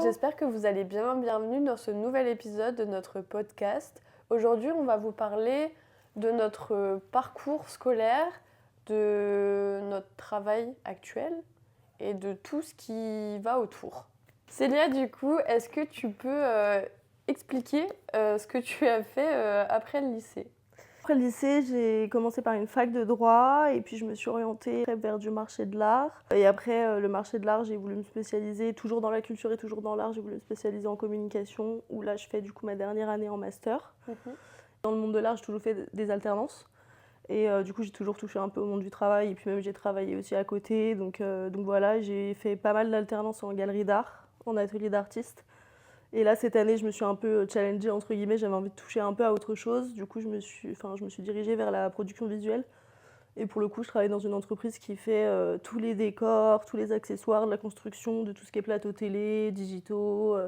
j'espère que vous allez bien. Bienvenue dans ce nouvel épisode de notre podcast. Aujourd'hui, on va vous parler de notre parcours scolaire, de notre travail actuel et de tout ce qui va autour. Célia, du coup, est-ce que tu peux expliquer ce que tu as fait après le lycée ? Après le lycée, j'ai commencé par une fac de droit et puis je me suis orientée vers du marché de l'art. Et après le marché de l'art, j'ai voulu me spécialiser toujours dans la culture et toujours dans l'art. J'ai voulu me spécialiser en communication où là je fais du coup ma dernière année en master. Dans le monde de l'art, j'ai toujours fait des alternances. Et du coup, j'ai toujours touché un peu au monde du travail et puis même j'ai travaillé aussi à côté. Donc voilà, j'ai fait pas mal d'alternances en galerie d'art, en atelier d'artiste. Et là, cette année, je me suis un peu challengée, entre guillemets, j'avais envie de toucher un peu à autre chose. Du coup, je me suis dirigée vers la production visuelle. Et pour le coup, je travaille dans une entreprise qui fait tous les décors, tous les accessoires de la construction, de tout ce qui est plateau télé, digitaux.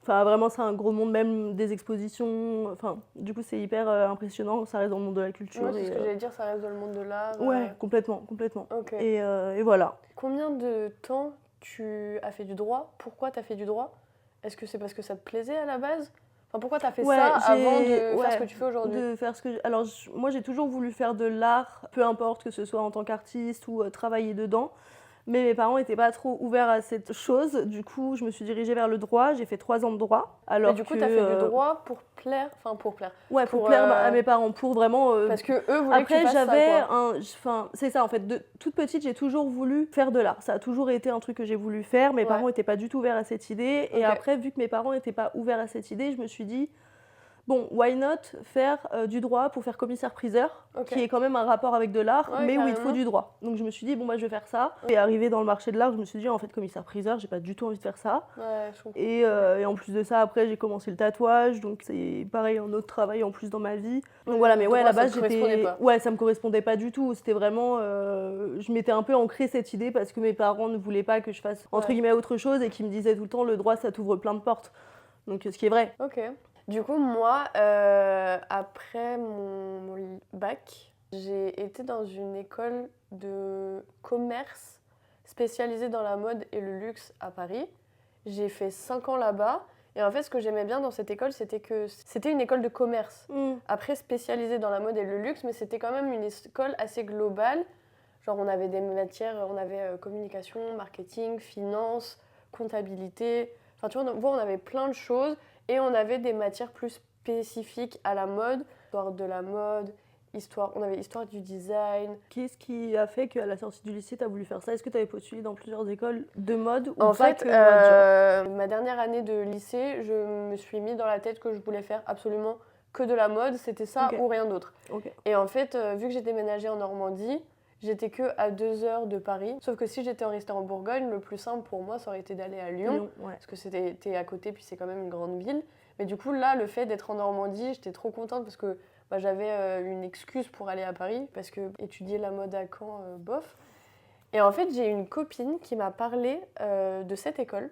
Enfin, vraiment, c'est un gros monde, même des expositions. Enfin, du coup, c'est hyper impressionnant. Ça reste dans le monde de la culture. Ouais, c'est ce que j'allais dire, ça reste dans le monde de l'art. Ouais, complètement. Ok. Et voilà. Combien de temps tu as fait du droit ? Pourquoi tu as fait du droit ? Est-ce que c'est parce que ça te plaisait à la base ? Enfin, pourquoi tu as fait ça avant de faire ce que tu fais aujourd'hui ? Alors, moi, j'ai toujours voulu faire de l'art, peu importe que ce soit en tant qu'artiste ou travailler dedans. Mais mes parents n'étaient pas trop ouverts à cette chose. Du coup, je me suis dirigée vers le droit. J'ai fait 3 ans de droit. Mais du coup, tu as fait du droit pour plaire ? Enfin, pour plaire. Ouais, pour plaire à mes parents, pour vraiment... Parce que eux voulaient Après, que tu fasses ça, quoi. Enfin, c'est ça, en fait. Toute petite, j'ai toujours voulu faire de l'art. Ça a toujours été un truc que j'ai voulu faire. Mes parents n'étaient pas du tout ouverts à cette idée. Et après, vu que mes parents n'étaient pas ouverts à cette idée, je me suis dit... Bon, why not faire du droit pour faire commissaire-priseur, qui est quand même un rapport avec de l'art, mais où il te faut du droit. Donc je me suis dit, bon, moi je vais faire ça. Et arrivé dans le marché de l'art, je me suis dit, en fait, commissaire-priseur, j'ai pas du tout envie de faire ça. Ouais, je comprends. Et en plus de ça, après, j'ai commencé le tatouage, donc c'est pareil, un autre travail en plus dans ma vie. Donc voilà, mais ouais, à la base, ça me correspondait pas du tout. C'était vraiment. Je m'étais un peu ancrée cette idée parce que mes parents ne voulaient pas que je fasse, entre guillemets, autre chose et qui me disaient tout le temps, le droit, ça t'ouvre plein de portes. Donc ce qui est vrai. Ok. Du coup, moi, après mon bac, j'ai été dans une école de commerce spécialisée dans la mode et le luxe à Paris. J'ai fait 5 ans là-bas. Et en fait, ce que j'aimais bien dans cette école, c'était que c'était une école de commerce. Après, spécialisée dans la mode et le luxe, mais c'était quand même une école assez globale. Genre, on avait des matières, on avait communication, marketing, finance, comptabilité. Enfin, tu vois, on avait plein de choses. Et on avait des matières plus spécifiques à la mode, histoire de la mode, on avait histoire du design. Qu'est-ce qui a fait qu'à la sortie du lycée, tu as voulu faire ça ? Est-ce que tu avais postulé dans plusieurs écoles de mode ou en pas fait, que mode, ma dernière année de lycée, je me suis mis dans la tête que je voulais faire absolument que de la mode, c'était ça ou rien d'autre. Et en fait, vu que j'ai déménagé en Normandie, j'étais que à 2 heures de Paris. Sauf que si j'étais restée en Bourgogne, le plus simple pour moi, ça aurait été d'aller à Lyon. Parce que c'était à côté, puis c'est quand même une grande ville. Mais du coup, là, le fait d'être en Normandie, j'étais trop contente parce que j'avais une excuse pour aller à Paris. Parce que étudier la mode à Caen, bof. Et en fait, j'ai une copine qui m'a parlé de cette école.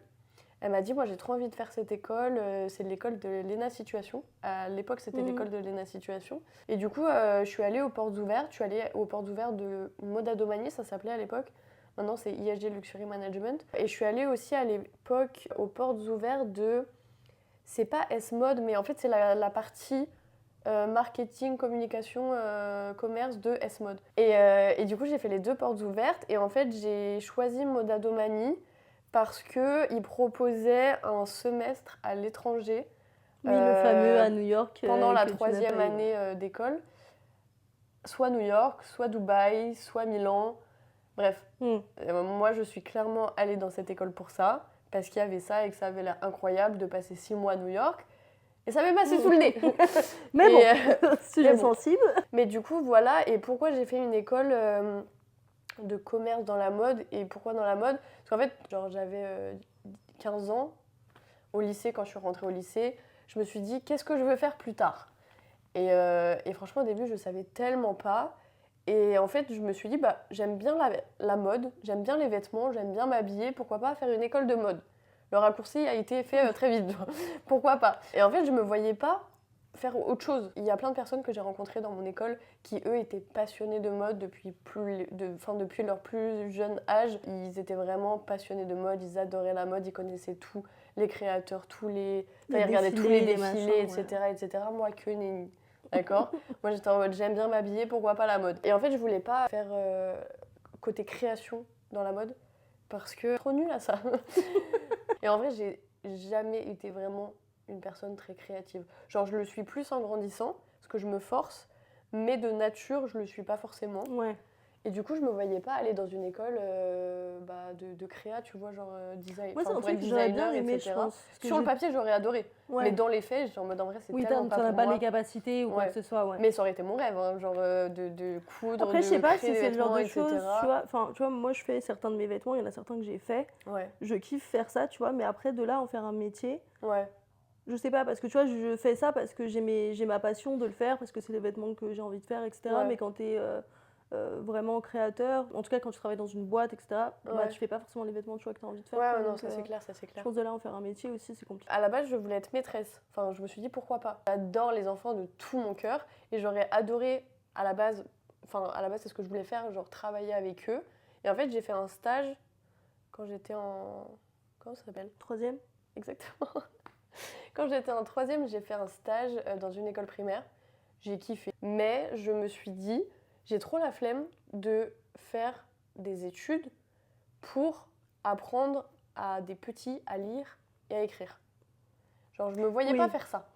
Elle m'a dit, moi j'ai trop envie de faire cette école, c'est l'école de Léna Situation. À l'époque, c'était l'école de Léna Situation. Et du coup, je suis allée aux portes ouvertes. Je suis allée aux portes ouvertes de Moda Domanier, ça s'appelait à l'époque. Maintenant, c'est IHG Luxury Management. Et je suis allée aussi à l'époque aux portes ouvertes de... C'est pas S-Mode, mais en fait, c'est la partie marketing, communication, commerce de S-Mode. Et du coup, j'ai fait les 2 portes ouvertes. Et en fait, j'ai choisi Moda Domanier parce qu'ils proposaient un semestre à l'étranger. Oui, le fameux à New York. Pendant la 3e année d'école. Soit New York, soit Dubaï, soit Milan. Bref, moi je suis clairement allée dans cette école pour ça, parce qu'il y avait ça et que ça avait l'air incroyable de passer 6 mois à New York. Et ça m'est passé sous le nez. Mais bon, sujet sensible. Mais du coup, voilà. Et pourquoi j'ai fait une école de commerce dans la mode. Et pourquoi dans la mode ? Parce qu'en fait, j'avais 15 ans au lycée, quand je suis rentrée au lycée, je me suis dit, qu'est-ce que je veux faire plus tard ? Et franchement, au début, je ne savais tellement pas. Et en fait, je me suis dit, j'aime bien la mode, j'aime bien les vêtements, j'aime bien m'habiller, pourquoi pas faire une école de mode ? Le raccourci a été fait très vite, pourquoi pas ? Et en fait, je ne me voyais pas faire autre chose. Il y a plein de personnes que j'ai rencontrées dans mon école qui, eux, étaient passionnés de mode depuis leur plus jeune âge. Ils étaient vraiment passionnés de mode, ils adoraient la mode, ils connaissaient tous les créateurs, tous les regardaient tous les défilés, etc. Moi, que nenni. D'accord. Moi, j'étais en mode, j'aime bien m'habiller, pourquoi pas la mode. Et en fait, je voulais pas faire côté création dans la mode, parce que trop nulle à ça. Et en vrai, j'ai jamais été vraiment une personne très créative. Genre, je le suis plus en grandissant, parce que je me force, mais de nature, je le suis pas forcément. Ouais. Et du coup, je me voyais pas aller dans une école de créa, tu vois, genre design. Moi, c'est un truc que j'aurais bien aimé, je pense. Sur le papier, j'aurais adoré. Ouais. Mais dans les faits, j'étais en mode, en vrai, c'est tellement pas pour moi. Oui, t'as pas les capacités ou quoi que ce soit, ouais. Mais ça aurait été mon rêve, hein, genre de coudre, après, je sais pas si c'est le genre de etc. choses, tu vois. Enfin, tu vois, moi, je fais certains de mes vêtements, il y en a certains que j'ai fait. Ouais. Je kiffe faire ça, tu vois, mais après, de là, en faire un métier... Ouais. Je sais pas, parce que tu vois, je fais ça parce que j'ai ma passion de le faire, parce que c'est les vêtements que j'ai envie de faire, etc. Ouais. Mais quand t'es vraiment créateur, en tout cas quand tu travailles dans une boîte, etc., bah, tu fais pas forcément les vêtements, tu vois, que t'as envie de faire. Ouais, non, ça c'est clair, ça c'est clair. Je pense de là en faire un métier aussi, c'est compliqué. À la base, je voulais être maîtresse. Enfin, je me suis dit pourquoi pas. J'adore les enfants de tout mon cœur et j'aurais adoré à la base, c'est ce que je voulais faire, genre travailler avec eux. Et en fait, j'ai fait un stage quand j'étais en... Comment ça s'appelle ? 3e ? Exactement. Quand j'étais en 3e, j'ai fait un stage dans une école primaire. J'ai kiffé. Mais je me suis dit, j'ai trop la flemme de faire des études pour apprendre à des petits à lire et à écrire. Genre, je me voyais pas faire ça.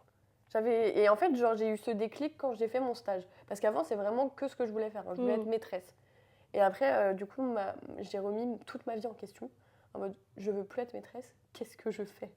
Et en fait, genre, j'ai eu ce déclic quand j'ai fait mon stage. Parce qu'avant, c'est vraiment que ce que je voulais faire. Je voulais être maîtresse. Et après, du coup, j'ai remis toute ma vie en question. En mode, je veux plus être maîtresse, qu'est-ce que je fais ?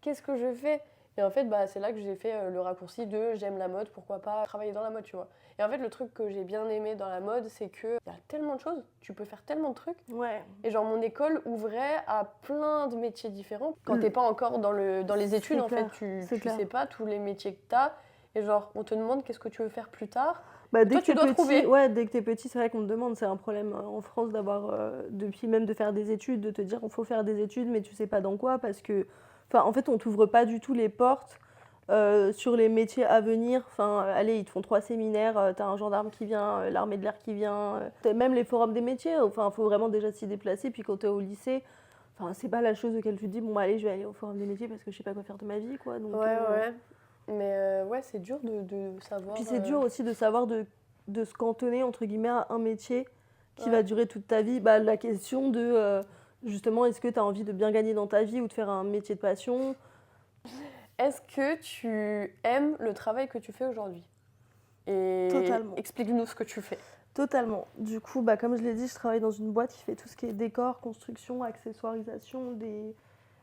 Qu'est-ce que je fais ? Et en fait, c'est là que j'ai fait le raccourci de j'aime la mode, pourquoi pas travailler dans la mode, tu vois. Et en fait, le truc que j'ai bien aimé dans la mode, c'est qu'il y a tellement de choses, tu peux faire tellement de trucs. Ouais. Et genre, mon école ouvrait à plein de métiers différents. Quand t'es pas encore dans les études, en fait, tu sais pas tous les métiers que t'as. Et genre, on te demande qu'est-ce que tu veux faire plus tard. Dès que tu dois trouver. Ouais, dès que t'es petit, c'est vrai qu'on te demande, c'est un problème en France d'avoir, depuis même de faire des études, de te dire il faut faire des études, mais tu sais pas dans quoi, parce que, en fait, on t'ouvre pas du tout les portes sur les métiers à venir. Allez, ils te font 3 séminaires, t'as un gendarme qui vient, l'armée de l'air qui vient, même les forums des métiers, faut vraiment déjà s'y déplacer, puis quand t'es au lycée, c'est pas la chose auquel tu te dis, bon, allez, je vais aller au forum des métiers parce que je sais pas quoi faire de ma vie, quoi. Donc, ouais. Mais c'est dur de savoir... Puis c'est dur aussi de savoir de se cantonner, entre guillemets, à un métier qui va durer toute ta vie. La question de, justement, est-ce que tu as envie de bien gagner dans ta vie ou de faire un métier de passion ? Est-ce que tu aimes le travail que tu fais aujourd'hui ? Et totalement. Explique-nous ce que tu fais. Totalement. Du coup, comme je l'ai dit, je travaille dans une boîte qui fait tout ce qui est décor, construction, accessoirisation,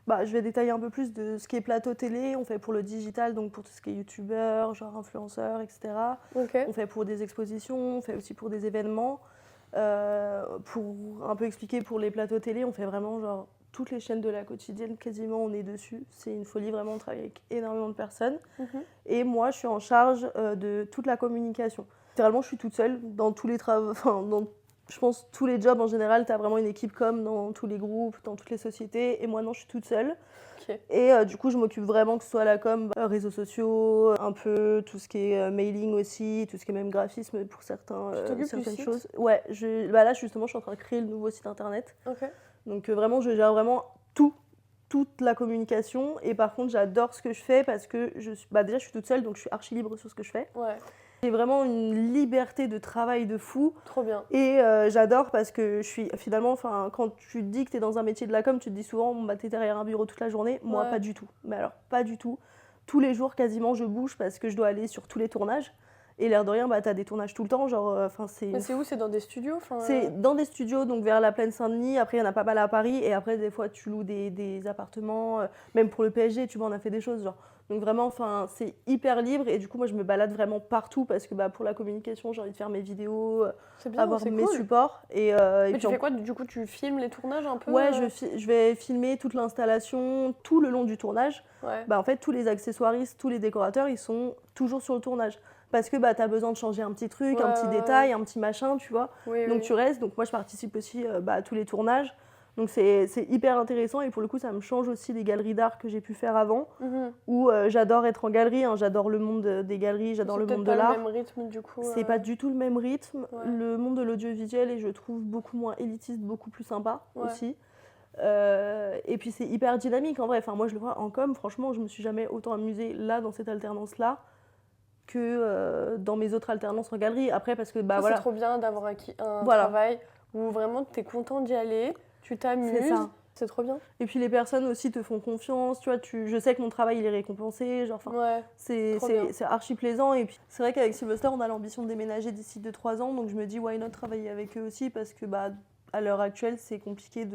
je vais détailler un peu plus de ce qui est plateau télé. On fait pour le digital, donc pour tout ce qui est youtubeur, genre influenceur, etc. Okay. On fait pour des expositions, on fait aussi pour des événements. Pour un peu expliquer, pour les plateaux télé, on fait vraiment genre toutes les chaînes de la quotidienne, quasiment on est dessus. C'est une folie, vraiment, on travaille avec énormément de personnes. Et moi, je suis en charge de toute la communication. Littéralement, je suis toute seule dans tous les travaux, je pense tous les jobs en général, tu as vraiment une équipe comme dans tous les groupes, dans toutes les sociétés. Et moi, non, je suis toute seule. Okay. Et du coup, je m'occupe vraiment que ce soit la com, réseaux sociaux, un peu tout ce qui est mailing aussi, tout ce qui est même graphisme pour certaines choses. Ouais, là, justement, je suis en train de créer le nouveau site internet. Okay. Donc vraiment, je gère vraiment toute la communication. Et par contre, j'adore ce que je fais parce que déjà, je suis toute seule, donc je suis archi libre sur ce que je fais. Ouais. J'ai vraiment une liberté de travail de fou. Trop bien. Et j'adore parce que je suis finalement, quand tu te dis que tu es dans un métier de la com, tu te dis souvent, tu es derrière un bureau toute la journée. Moi, pas du tout. Mais alors, pas du tout. Tous les jours, quasiment, je bouge parce que je dois aller sur tous les tournages. Et l'air de rien, t'as des tournages tout le temps. Mais c'est où ? C'est dans des studios ? C'est dans des studios, donc vers la Plaine Saint-Denis. Après, il y en a pas mal à Paris. Et après, des fois, tu loues des appartements. Même pour le PSG, tu vois, on a fait des choses. Donc vraiment, c'est hyper libre. Et du coup, moi, je me balade vraiment partout parce que pour la communication, j'ai envie de faire mes vidéos, avoir mes supports. Mais tu fais quoi ? Du coup, tu filmes les tournages un peu ? Ouais, je vais filmer toute l'installation, tout le long du tournage. Ouais. En fait, tous les accessoiristes, tous les décorateurs, ils sont toujours sur le tournage. Parce que t'as besoin de changer un petit truc, un petit détail, un petit machin, tu vois. Donc tu restes. Donc moi, je participe aussi à tous les tournages. Donc c'est hyper intéressant et pour le coup, ça me change aussi des galeries d'art que j'ai pu faire avant, où j'adore être en galerie, j'adore le monde des galeries, j'adore le monde de l'art. C'est pas le même rythme du coup. C'est pas du tout le même rythme. Le monde de l'audiovisuel est, je trouve, beaucoup moins élitiste, beaucoup plus sympa aussi. Et puis c'est hyper dynamique en vrai. Enfin, moi je le vois en com, franchement, je me suis jamais autant amusée là dans cette alternance-là que dans mes autres alternances en galerie. Après, parce que ça, voilà. C'est trop bien d'avoir un travail où vraiment tu es content d'y aller, tu t'amuses. C'est trop bien. Et puis les personnes aussi te font confiance, tu vois, je sais que mon travail il est récompensé, genre, c'est archi plaisant. Et puis c'est vrai qu'avec Sylvester, on a l'ambition de déménager d'ici 2-3 ans, donc je me dis why not travailler avec eux aussi, parce que à l'heure actuelle, c'est compliqué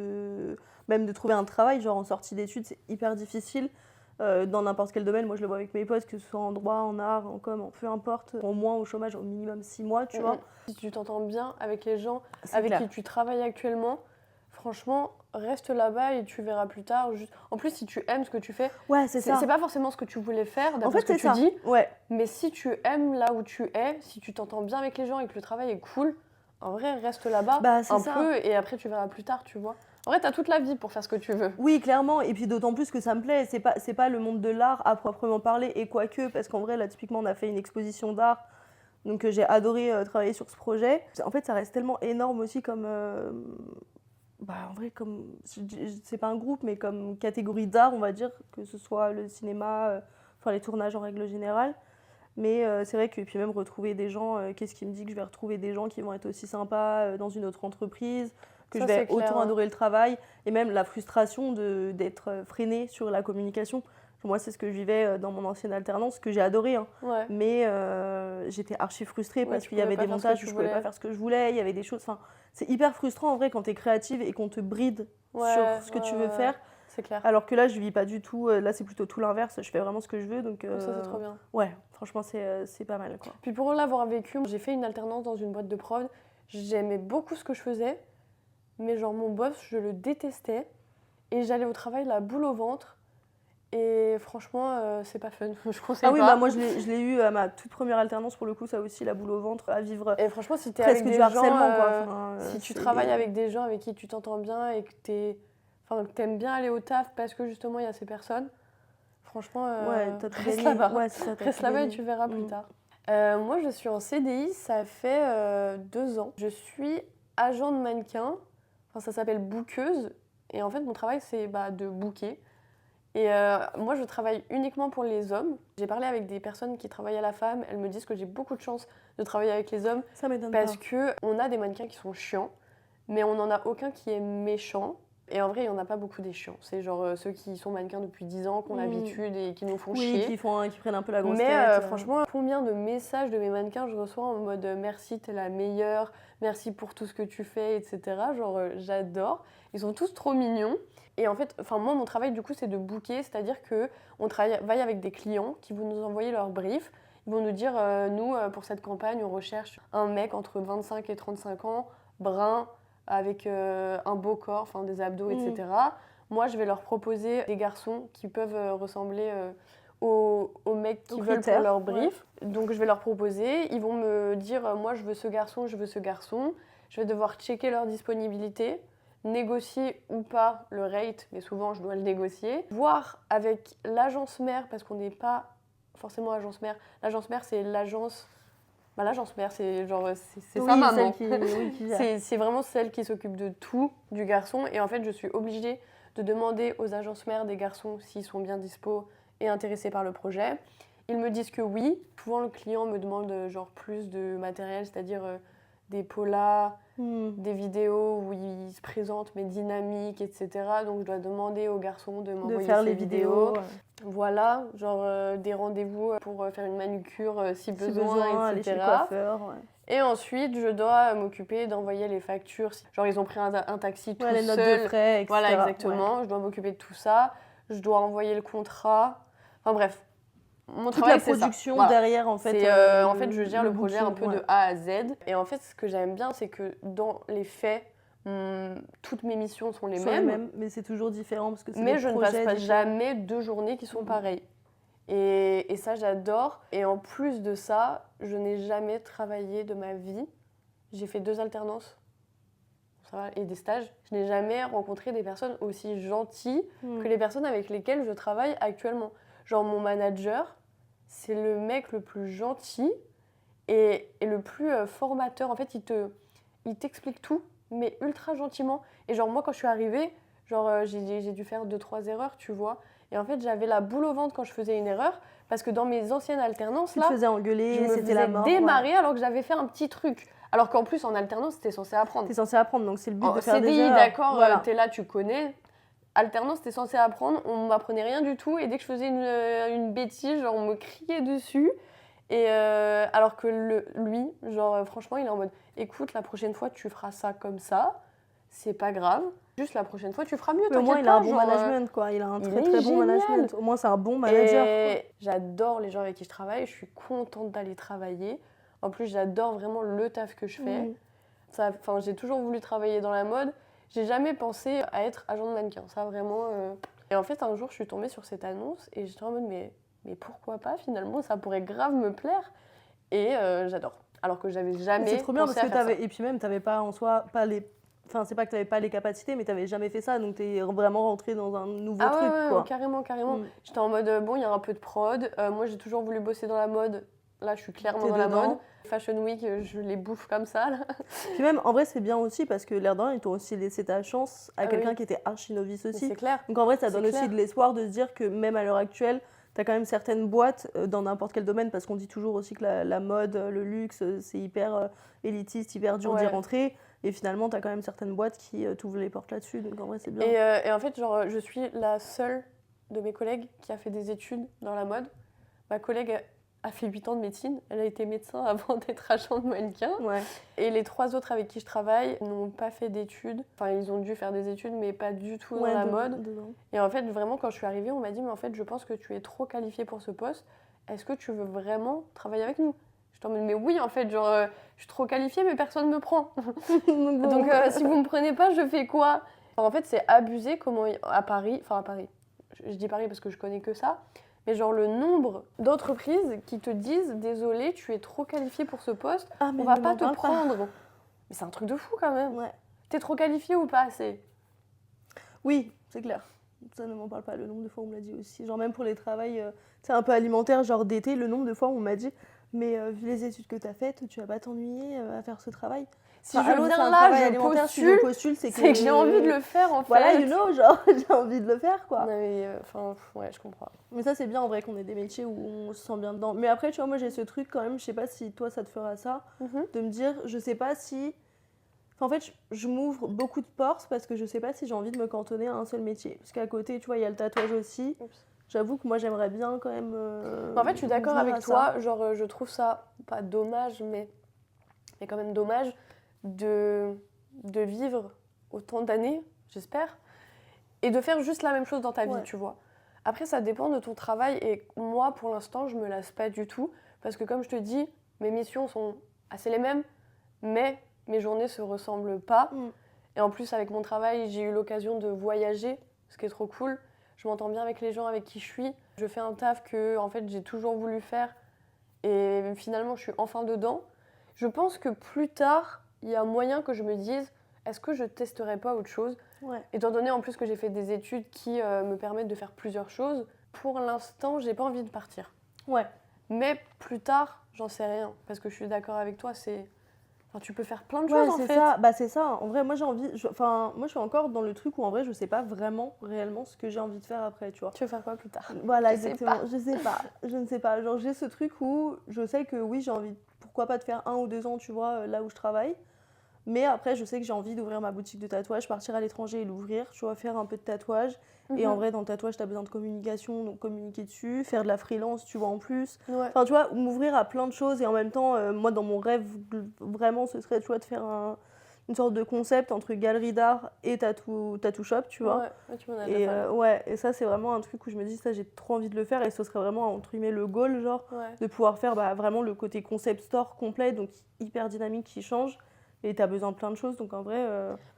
même de trouver un travail, genre en sortie d'études, c'est hyper difficile. Dans n'importe quel domaine, moi je le vois avec mes potes, que ce soit en droit, en art, en com, peu importe, au moins au chômage au minimum 6 mois, tu vois. Si tu t'entends bien avec les gens avec qui tu travailles actuellement, franchement, reste là-bas et tu verras plus tard. En plus, si tu aimes ce que tu fais, c'est pas forcément ce que tu voulais faire, d'après ce que tu dis. Mais si tu aimes là où tu es, si tu t'entends bien avec les gens et que le travail est cool, en vrai, reste là-bas peu et après tu verras plus tard, tu vois. En vrai, t'as toute la vie pour faire ce que tu veux. Oui, clairement. Et puis d'autant plus que ça me plaît. C'est pas le monde de l'art à proprement parler, et quoique, parce qu'en vrai, là, typiquement, on a fait une exposition d'art. Donc j'ai adoré travailler sur ce projet. En fait, ça reste tellement énorme aussi comme... en vrai, comme... C'est pas un groupe, mais comme catégorie d'art, on va dire, que ce soit le cinéma, les tournages en règle générale. Mais c'est vrai que puis même retrouver des gens, qu'est-ce qui me dit que je vais retrouver des gens qui vont être aussi sympas dans une autre entreprise, que je vais autant adorer le travail, et même la frustration d'être freinée sur la communication. Moi, c'est ce que je vivais dans mon ancienne alternance, que j'ai adoré. Mais j'étais archi frustrée parce qu'il y avait des montages où je ne pouvais pas faire ce que je voulais, il y avait des choses... c'est hyper frustrant en vrai quand tu es créative et qu'on te bride sur ce que tu veux faire. C'est clair. Alors que là, je vis pas du tout. Là, c'est plutôt tout l'inverse. Je fais vraiment ce que je veux. Donc, ça, c'est trop bien. Ouais, franchement, c'est pas mal, quoi. Puis pour l'avoir vécu, j'ai fait une alternance dans une boîte de prod. J'aimais beaucoup ce que je faisais. Mais genre, mon boss, je le détestais. Et j'allais au travail la boule au ventre. Et franchement, c'est pas fun. Je conseille pas. Ah oui, moi, je l'ai eu à ma toute première alternance, pour le coup, ça aussi, la boule au ventre, à vivre. Et franchement, si t'es avec des gens... quoi. Si tu travailles avec des gens avec qui tu t'entends bien et que t'aimes bien aller au taf parce que justement il y a ces personnes, franchement, reste là-bas. Reste là-bas et tu verras plus tard. Moi, je suis en CDI, ça fait 2 ans. Je suis agent de mannequin, ça s'appelle bookeuse. Et en fait, mon travail, c'est de booker. Et moi, je travaille uniquement pour les hommes. J'ai parlé avec des personnes qui travaillent à la femme. Elles me disent que j'ai beaucoup de chance de travailler avec les hommes. Ça m'étonne parce qu'on a des mannequins qui sont chiants, mais on n'en a aucun qui est méchant. Et en vrai, il n'y en a pas beaucoup des chiants. C'est genre ceux qui sont mannequins depuis 10 ans, qui ont l'habitude et qui nous font chier. Qui prennent un peu la grosse tête. Mais franchement, combien de messages de mes mannequins je reçois en mode merci, t'es la meilleure, merci pour tout ce que tu fais, etc. Genre, j'adore. Ils sont tous trop mignons. Et en fait, moi, mon travail, du coup, c'est de booker, c'est-à-dire qu'on travaille avec des clients qui vont nous envoyer leur brief. Ils vont nous dire, nous, pour cette campagne, on recherche un mec entre 25 et 35 ans, brun, avec un beau corps, des abdos, etc. Moi, je vais leur proposer des garçons qui peuvent ressembler aux mecs qui veulent pour leur brief. Donc, je vais leur proposer. Ils vont me dire, moi, je veux ce garçon, je veux ce garçon. Je vais devoir checker leur disponibilité, négocier ou pas le rate, mais souvent, je dois le négocier. Voir avec l'agence mère, parce qu'on n'est pas forcément agence mère. L'agence mère, c'est l'agence... l'agence mère, c'est genre c'est sa maman. C'est vraiment celle qui s'occupe de tout du garçon. Et en fait, je suis obligée de demander aux agences mères des garçons s'ils sont bien dispo et intéressés par le projet. Ils me disent que oui. Souvent, le client me demande plus de matériel, c'est-à-dire des polas, des vidéos où il se présente mais dynamique, etc. Donc, je dois demander aux garçons de m'envoyer faire les vidéos. Ouais. Voilà, des rendez-vous pour faire une manicure si besoin, etc. Aller chez le coiffeur, Et ensuite, je dois m'occuper d'envoyer les factures. Genre, ils ont pris un taxi tout seul. Les notes de frais, etc. Voilà, exactement. Ouais. Je dois m'occuper de tout ça. Je dois envoyer le contrat. Enfin bref, mon travail, c'est ça. Toute la production derrière, en fait. En fait, je gère le projet un peu de A à Z. Et en fait, ce que j'aime bien, c'est que dans les faits, toutes mes missions sont les mêmes. Mais c'est toujours différent parce que c'est mais je ne passe pas jamais 2 journées qui sont pareilles. Et ça, j'adore. Et en plus de ça, je n'ai jamais travaillé de ma vie. J'ai fait 2 alternances et des stages. Je n'ai jamais rencontré des personnes aussi gentilles que les personnes avec lesquelles je travaille actuellement. Genre, mon manager, c'est le mec le plus gentil et le plus formateur. En fait, il t'explique tout, mais ultra gentiment. Et genre, moi, quand je suis arrivée, Genre, j'ai dû faire 2-3 erreurs, tu vois. Et en fait, j'avais la boule au ventre quand je faisais une erreur, parce que dans mes anciennes alternances, tu te faisais engueuler, je me c'était la faisais mort. démarrer alors que j'avais fait un petit truc. Alors qu'en plus, en alternance, t'es censé apprendre. T'es censé apprendre, donc c'est le but de faire CDI, des erreurs. d'accord, Voilà. t'es là, tu connais. Alternance, t'es censé apprendre, on m'apprenait rien du tout, et dès que je faisais une bêtise, genre, on me criait dessus. Et alors que lui, genre, franchement, il est en mode, écoute, la prochaine fois, tu feras ça comme ça, c'est pas grave. Juste la prochaine fois, tu feras mieux, Mais au moins, il pas, a un bon management, quoi. Il a un très très bon management. Au moins, c'est un bon manager. Et j'adore les gens avec qui je travaille. Je suis contente d'aller travailler. En plus, j'adore vraiment le taf que je fais. J'ai toujours voulu travailler dans la mode. J'ai jamais pensé à être agent de mannequin. Ça, vraiment... Et en fait, un jour, je suis tombée sur cette annonce et j'étais en mode, mais pourquoi pas, finalement, ça pourrait grave me plaire. Et j'adore. Alors que j'avais jamais c'est trop bien pensé parce que à faire ça. Et puis même, t'avais pas en soi pas les... Enfin, c'est pas que t'avais pas les capacités, mais t'avais jamais fait ça, donc t'es vraiment rentrée dans un nouveau truc, quoi. Ouais, carrément. J'étais en mode, bon, il y a un peu de prod. Moi, j'ai toujours voulu bosser dans la mode. Là, je suis clairement dans la mode. Fashion Week, je les bouffe comme ça, là. Puis même, en vrai, c'est bien aussi parce que l'air d'un, ils t'ont aussi laissé ta chance à quelqu'un qui était archi novice aussi. C'est clair. Donc en vrai, ça donne aussi de l'espoir de se dire que même à l'heure actuelle, t'as quand même certaines boîtes dans n'importe quel domaine, parce qu'on dit toujours aussi que la mode, le luxe, c'est hyper élitiste, hyper dur d'y rentrer. Et finalement, t'as quand même certaines boîtes qui t'ouvrent les portes là-dessus. Donc en vrai, c'est bien. Et en fait, genre, je suis la seule de mes collègues qui a fait des études dans la mode. Ma collègue a fait 8 ans de médecine. Elle a été médecin avant d'être agent de mannequin. Et les 3 autres avec qui je travaille n'ont pas fait d'études. Enfin, ils ont dû faire des études, mais pas du tout dans la mode. Et en fait, vraiment, quand je suis arrivée, on m'a dit, mais en fait, je pense que tu es trop qualifiée pour ce poste. Est-ce que tu veux vraiment travailler avec nous ? Je t'en dis, mais oui, en fait, genre, je suis trop qualifiée, mais personne ne me prend. Donc, si vous me prenez pas, je fais quoi ? En fait, c'est abusé comment, à Paris, je dis Paris parce que je connais que ça, mais genre le nombre d'entreprises qui te disent, désolé, tu es trop qualifiée pour ce poste, on va pas te prendre. Mais c'est un truc de fou quand même. T'es trop qualifiée ou pas assez ? Oui, c'est clair. Ça ne m'en parle pas, le nombre de fois on me l'a dit aussi. Genre même pour les travails un peu alimentaires, genre d'été, le nombre de fois on m'a dit mais vu les études que tu as faites, tu vas pas t'ennuyer à faire ce travail. Si je viens là, je postule, c'est que j'ai envie de le faire en fait. Voilà, genre j'ai envie de le faire, quoi. Non, mais ouais, je comprends. Mais ça c'est bien en vrai qu'on ait des métiers où on se sent bien dedans. Mais après, tu vois, moi j'ai ce truc quand même, je sais pas si toi ça te fera ça, de me dire, je sais pas si... En fait, je m'ouvre beaucoup de portes parce que je sais pas si j'ai envie de me cantonner à un seul métier. Parce qu'à côté, tu vois, il y a le tatouage aussi. J'avoue que moi, j'aimerais bien quand même... en fait, je suis d'accord avec toi. Genre, je trouve ça, pas dommage, mais quand même dommage de vivre autant d'années, j'espère, et de faire juste la même chose dans ta vie, tu vois. Après, ça dépend de ton travail. Et moi, pour l'instant, je me lasse pas du tout. Parce que comme je te dis, mes missions sont assez les mêmes, mais mes journées se ressemblent pas. Et en plus, avec mon travail, j'ai eu l'occasion de voyager, ce qui est trop cool. Je m'entends bien avec les gens avec qui je suis. Je fais un taf que en fait, j'ai toujours voulu faire. Et finalement, je suis enfin dedans. Je pense que plus tard, il y a moyen que je me dise, est-ce que je testerais pas autre chose ? Étant donné en plus que j'ai fait des études qui me permettent de faire plusieurs choses, pour l'instant, j'ai pas envie de partir. Mais plus tard, j'en sais rien. Parce que je suis d'accord avec toi, c'est... Enfin, tu peux faire plein de choses en fait. C'est ça. En vrai, moi j'ai envie. Moi je suis encore dans le truc où en vrai je sais pas vraiment réellement ce que j'ai envie de faire après, tu vois. Tu veux faire quoi plus tard ? Voilà, exactement. Je sais pas. Je ne sais pas. Genre j'ai ce truc où je sais que oui, j'ai envie, pourquoi pas de faire 1 ou 2 ans, tu vois, là où je travaille. Mais après, je sais que j'ai envie d'ouvrir ma boutique de tatouage, partir à l'étranger et l'ouvrir, tu vois, faire un peu de tatouage. Et en vrai, dans le tatouage, tu as besoin de communication, donc communiquer dessus, faire de la freelance, tu vois, en plus. Enfin, tu vois, m'ouvrir à plein de choses. Et en même temps, moi, dans mon rêve, vraiment, ce serait, tu vois, de faire une sorte de concept entre galerie d'art et tattoo shop, tu vois. Tu m'en as déjà parlé. Et ça, c'est vraiment un truc où je me dis, ça, j'ai trop envie de le faire. Et ce serait vraiment, entre guillemets, le goal, genre, de pouvoir faire vraiment le côté concept store complet, donc hyper dynamique, qui change. Et t'as besoin de plein de choses, donc en vrai...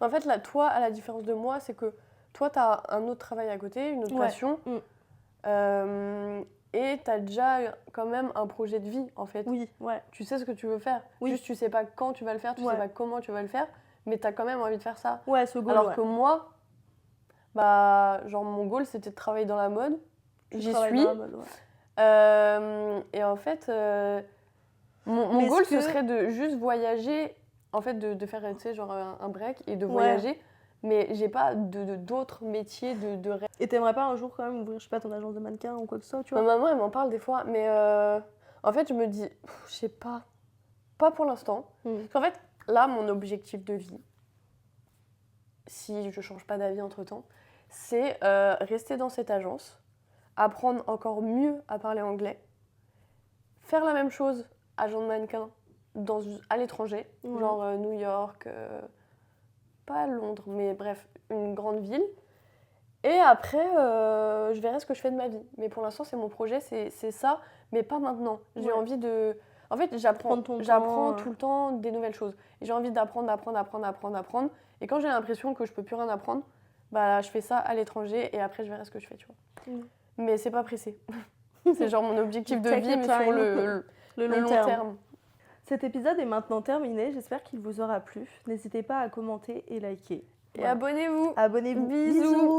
En fait, là, toi, à la différence de moi, c'est que toi, t'as un autre travail à côté, une autre passion. Et t'as déjà quand même un projet de vie, en fait. Tu sais ce que tu veux faire. Juste, tu sais pas quand tu vas le faire, tu sais pas comment tu vas le faire, mais t'as quand même envie de faire ça. Ce goal, alors que moi, genre, mon goal, c'était de travailler dans la mode. J'y suis. Dans la mode, et en fait, mon goal, ce serait de juste voyager... En fait, de faire, tu sais, genre un break et de voyager. Mais j'ai pas d'autres métiers de rêve. Et t'aimerais pas un jour quand même ouvrir, je sais pas, ton agence de mannequin ou quoi que ce soit, tu vois? Ma maman, elle m'en parle des fois, mais en fait, je me dis, je sais pas. Pas pour l'instant. Parce qu'en fait, là, mon objectif de vie, si je change pas d'avis entre-temps, c'est rester dans cette agence, apprendre encore mieux à parler anglais, faire la même chose, agent de mannequin, à l'étranger, genre New York, pas Londres, mais bref, une grande ville. Et après, je verrai ce que je fais de ma vie. Mais pour l'instant, c'est mon projet, c'est ça, mais pas maintenant. J'ai envie de... En fait, j'apprends tout le temps des nouvelles choses. Et j'ai envie d'apprendre. Et quand j'ai l'impression que je peux plus rien apprendre, bah, je fais ça à l'étranger et après, je verrai ce que je fais, tu vois. Mais c'est pas pressé. C'est genre mon objectif de vie, mais sur le long terme. Cet épisode est maintenant terminé. J'espère qu'il vous aura plu. N'hésitez pas à commenter et liker. Et abonnez-vous. Abonnez-vous. Bisous.